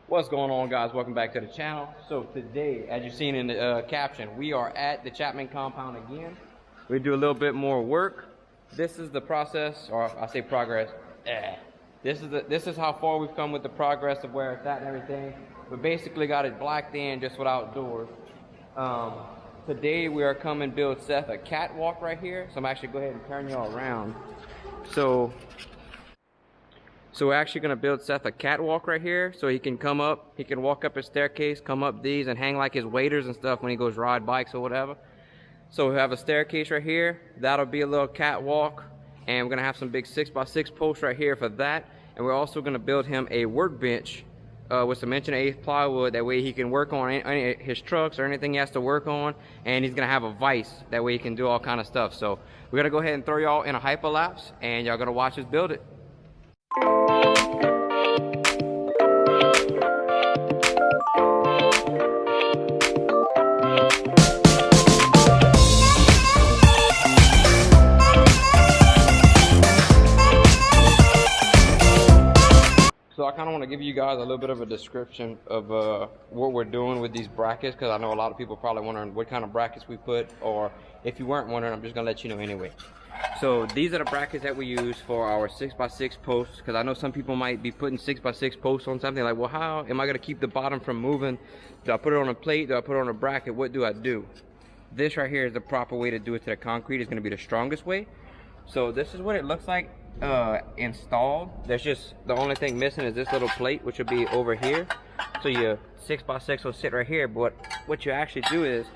What's going on, guys? Welcome back to the channel. So today, as you've seen in the caption, we are at the Chapman compound again. We do a little bit more work. This is the process, or I say progress. This is how far we've come with the progress of where it's at and everything. We basically got it blacked in just without doors. Today we are coming build Seth a catwalk right here. So I'm actually go ahead and turn y'all around. So we're actually gonna build Seth a catwalk right here, so he can come up, he can walk up his staircase, come up these, and hang like his waders and stuff when he goes ride bikes or whatever. So we have a staircase right here. That'll be a little catwalk, and we're gonna have some big 6x6 posts right here for that. And we're also gonna build him a workbench with some 1/8" plywood. That way he can work on any his trucks or anything he has to work on, and he's gonna have a vise. That way he can do all kind of stuff. So we're gonna go ahead and throw y'all in a hyperlapse, and y'all gonna watch us build it. So I kind of want to give you guys a little bit of a description of what we're doing with these brackets, because I know a lot of people probably wondering what kind of brackets we put, or if you weren't wondering, I'm just gonna let you know anyway. So these are the brackets that we use for our 6x6 posts, because I know some people might be putting 6x6 posts on something like, well, how am I gonna keep the bottom from moving? Do I put it on a plate? Do I put it on a bracket? What do I do? This right here is the proper way to do it to the concrete. It's gonna be the strongest way. So this is what it looks like installed. There's just the only thing missing is this little plate, which will be over here. So your 6x6 will sit right here. But what you actually do is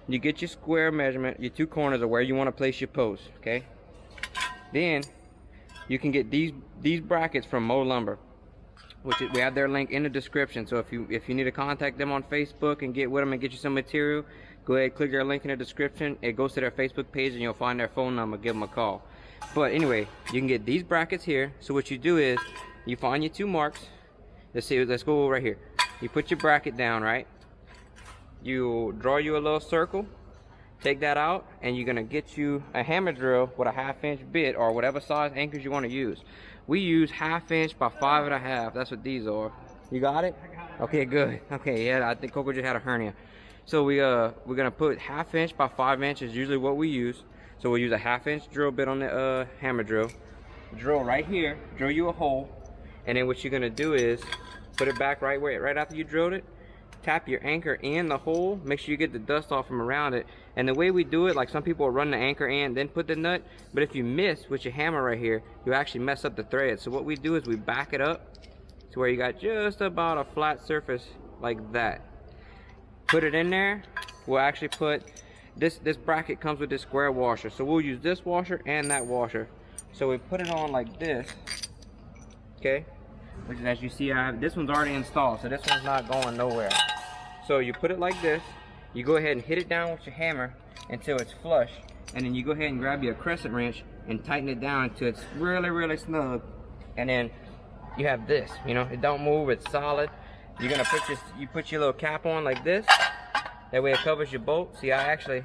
you get your square measurement, your two corners of where you want to place your post. Okay, then you can get these brackets from Mo Lumber, which we have their link in the description. So if you need to contact them on Facebook and get with them and get you some material, go ahead, click their link in the description. It goes to their Facebook page and you'll find their phone number. Give them a call. But anyway, you can get these brackets here. So what you do is you find your two marks. Let's go right here. You put your bracket down, right? You draw you a little circle, take that out, and you're gonna get you a hammer drill with a 1/2" bit or whatever size anchors you want to use. We use 1/2" by 5.5. That's what these are. You got it? Okay, good. Okay, yeah, I think Coco just had a hernia. So we're gonna put 1/2" by 5" is usually what we use. So we'll use a 1/2" drill bit on the hammer drill. Drill right here, drill you a hole, and then what you're gonna do is put it back right after you drilled it. Tap your anchor in the hole. Make sure you get the dust off from around it. And the way we do it, like some people will run the anchor in, then put the nut. But if you miss with your hammer right here, you actually mess up the thread. So what we do is we back it up to where you got just about a flat surface like that. Put it in there. We'll actually put this bracket comes with this square washer, so we'll use this washer and that washer. So we put it on like this, okay, which is, as you see, this one's already installed, so this one's not going nowhere. So you put it like this, you go ahead and hit it down with your hammer until it's flush, and then you go ahead and grab your crescent wrench and tighten it down until it's really snug. And then you have this, you know, it don't move, it's solid. You're gonna put your little cap on like this. That way it covers your bolt. See, I actually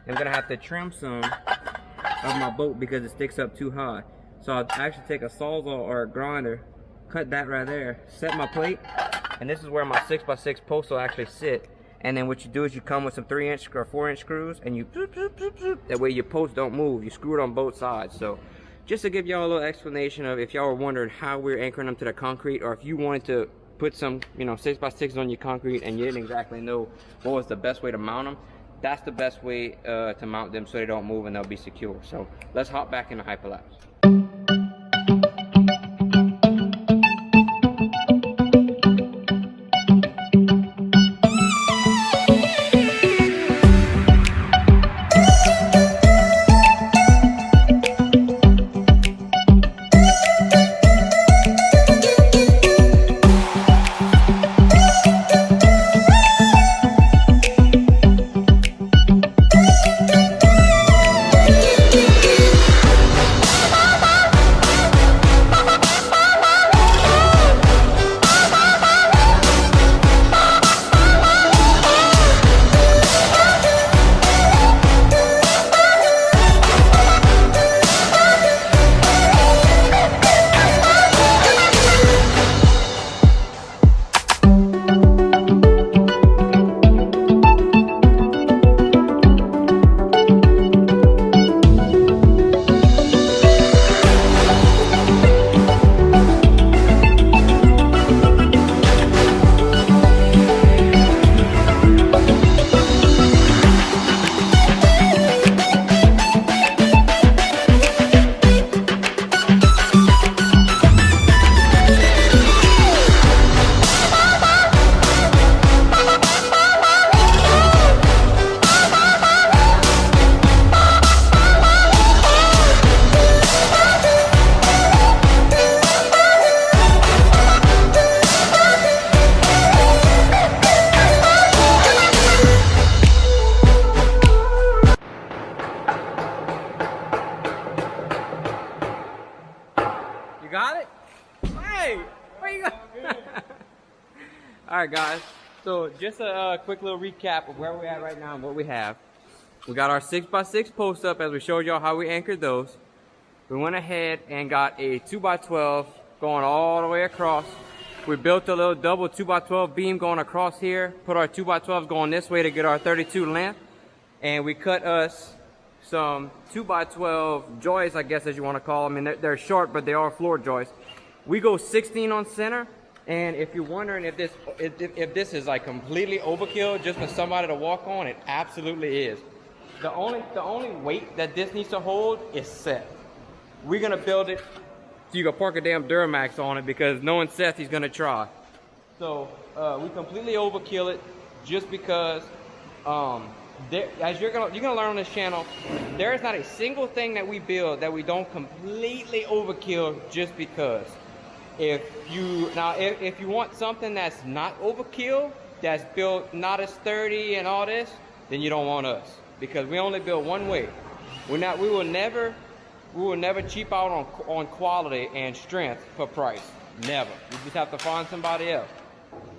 am gonna have to trim some of my bolt because it sticks up too high. So I'll actually take a sawzall or a grinder, cut that right there, set my plate, and this is where my 6x6 post will actually sit. And then what you do is you come with some 3" or 4" screws, and you that way your posts don't move. You screw it on both sides. So just to give y'all a little explanation of if y'all were wondering how we're anchoring them to the concrete, or if you wanted to put some, 6x6 on your concrete and you didn't exactly know what was the best way to mount them, that's the best way to mount them so they don't move and they'll be secure. So let's hop back in the hyperlapse. All right, guys. So just a quick little recap of where we're at right now and what we have. We got our 6x6 posts up as we showed y'all how we anchored those. We went ahead and got a 2x12 going all the way across. We built a little double 2x12 beam going across here. Put our 2x12s going this way to get our 32 length. And we cut us some 2x12 joists, I guess as you want to call them. I mean, they're short, but they are floor joists. We go 16 on center. And if you're wondering if this is like completely overkill just for somebody to walk on, it absolutely is. The only weight that this needs to hold is Seth. We're gonna build it so you can park a damn Duramax on it because knowing Seth, he's gonna try. So we completely overkill it just because as you're gonna learn on this channel, there is not a single thing that we build that we don't completely overkill just because. If you want something that's not overkill, that's built not as sturdy and all this, then you don't want us, because we only build one way. We will never cheap out on quality and strength for price. Never. You just have to find somebody else.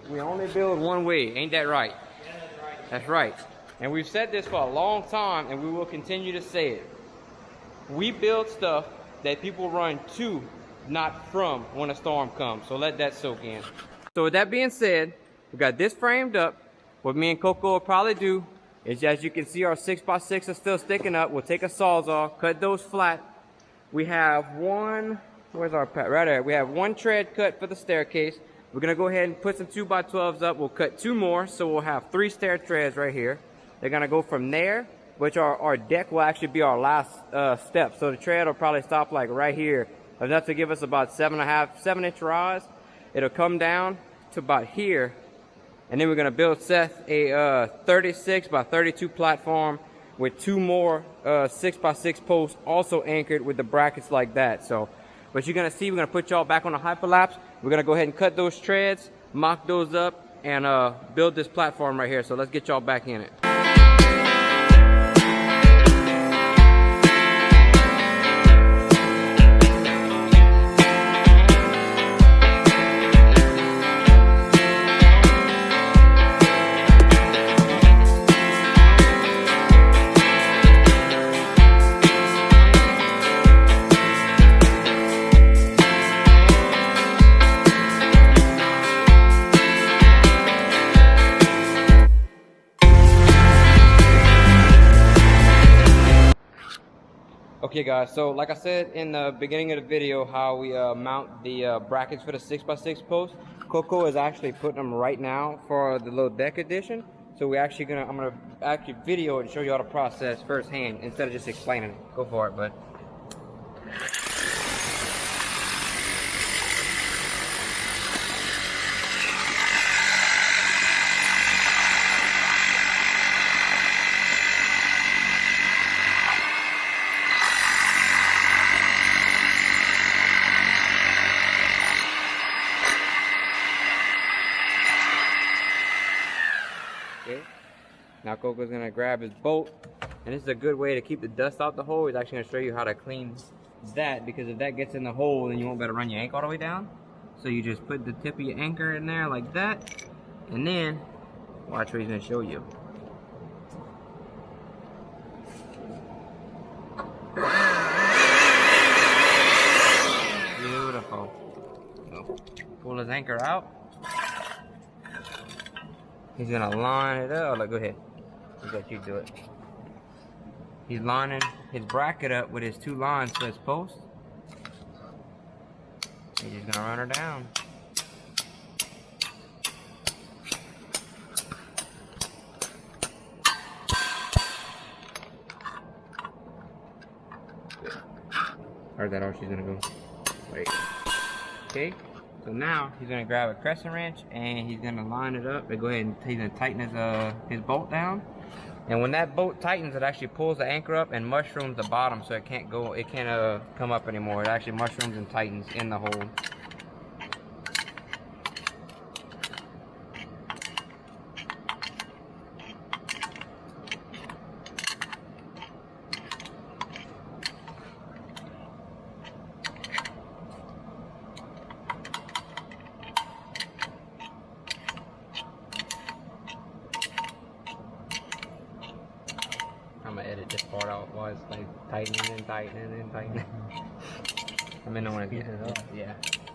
We only build one way. Ain't that right? Yeah, that's right. That's right. And we've said this for a long time, and we will continue to say it. We build stuff that people run to, not from, when a storm comes. So let that soak in. So with that being said, we got this framed up. What me and Coco will probably do is, as you can see, our 6x6 are still sticking up. We'll take a sawzall, cut those flat. We have one, where's our pad? Right there. We have one tread cut for the staircase. We're gonna go ahead and put some 2x12s up. We'll cut 2 more, so we'll have 3 stair treads right here. They're gonna go from there, which our deck will actually be our last step. So the tread will probably stop like right here. Enough to give us about 7.5-7-inch rise. It'll come down to about here, and then we're gonna build Seth a 36 by 32 platform with 2 more 6x6 posts, also anchored with the brackets like that. So, but you're gonna see, we're gonna put y'all back on a hyperlapse. We're gonna go ahead and cut those treads, mock those up, and build this platform right here. So let's get y'all back in it. Okay guys, so like I said in the beginning of the video, how we mount the brackets for the 6x6 post. Coco is actually putting them right now for the little deck edition. So I'm gonna actually video it and show you how to process firsthand instead of just explaining it. Go for it, bud. Okay. Now Coco's gonna grab his bolt, and this is a good way to keep the dust out the hole. He's actually gonna show you how to clean that, because if that gets in the hole, then you won't be able to run your anchor all the way down. So you just put the tip of your anchor in there like that, and then watch what he's gonna show you. Beautiful. So pull his anchor out. He's gonna line it up. Go ahead. I'll let you do it. He's lining his bracket up with his 2 lines for his post. He's just gonna run her down. Or is that all she's gonna go? Wait. Okay. So now he's gonna grab a crescent wrench and he's gonna line it up. Go ahead and he's gonna tighten his bolt down. And when that bolt tightens, it actually pulls the anchor up and mushrooms the bottom, so it can't come up anymore. It actually mushrooms and tightens in the hole. this part out while it's like tightening and tightening and tightening. I mean, I want to get it up. Yeah.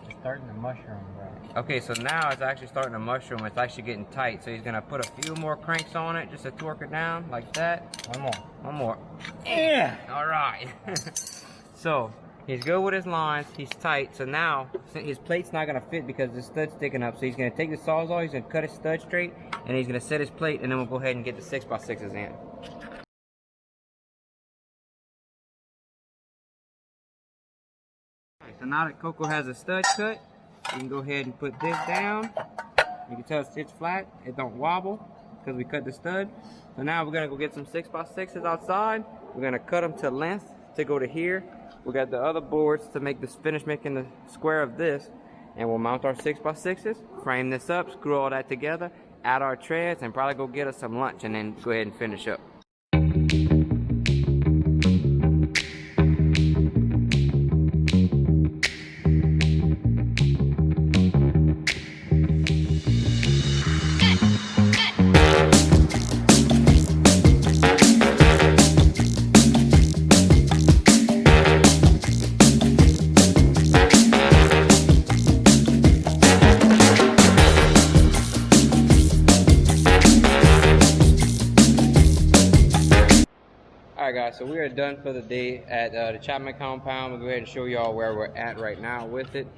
It's starting to mushroom, bro. Okay, so now it's actually starting to mushroom. It's actually getting tight. So he's gonna put a few more cranks on it just to torque it down like that. One more. One more. Yeah. All right. So he's good with his lines. He's tight. So now his plate's not gonna fit because the stud's sticking up. So he's gonna take the sawzall. He's gonna cut his stud straight, and he's gonna set his plate, and then we'll go ahead and get the 6x6s in. So now that Coco has a stud cut, you can go ahead and put this down. You can tell it's flat, it don't wobble because we cut the stud. So now we're gonna go get some 6x6s outside. We're gonna cut them to length to go to here. We got the other boards to make this, finish making the square of this, and we'll mount our 6x6s, frame this up, screw all that together, add our treads, and probably go get us some lunch and then go ahead and finish up. Alright guys, so we are done for the day at the Chapman compound. We'll go ahead and show y'all where we're at right now with it.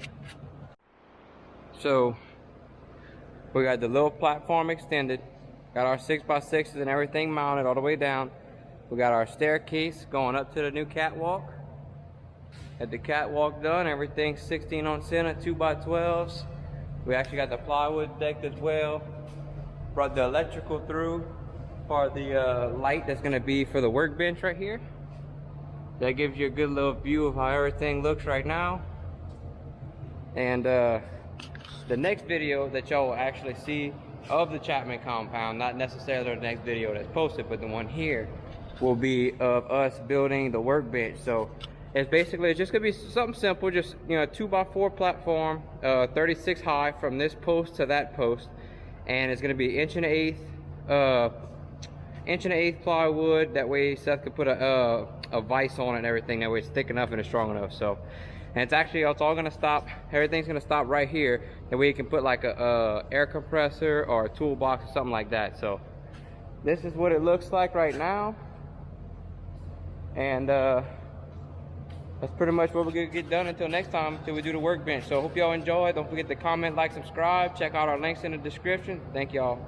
So we got the little platform extended, got our 6x6s and everything mounted all the way down. We got our staircase going up to the new catwalk. Had the catwalk done, everything's 16 on center, 2x12s. We actually got the plywood decked as well. Brought the electrical through for the light that's gonna be for the workbench right here. That gives you a good little view of how everything looks right now. And the next video that y'all will actually see of the Chapman compound, not necessarily the next video that's posted, but the one here, will be of us building the workbench. So it's basically, it's just gonna be something simple, just, you know, a 2x4 platform, 36 high from this post to that post, and it's gonna be 1.125" plywood. That way Seth could put a vise on it and everything. That way it's thick enough and it's strong enough. So, and it's actually, it's all gonna stop. Everything's gonna stop right here. That way you can put like a air compressor or a toolbox or something like that. So this is what it looks like right now. And that's pretty much what we're gonna get done until next time, until we do the workbench. So I hope y'all enjoy. Don't forget to comment, like, subscribe. Check out our links in the description. Thank y'all.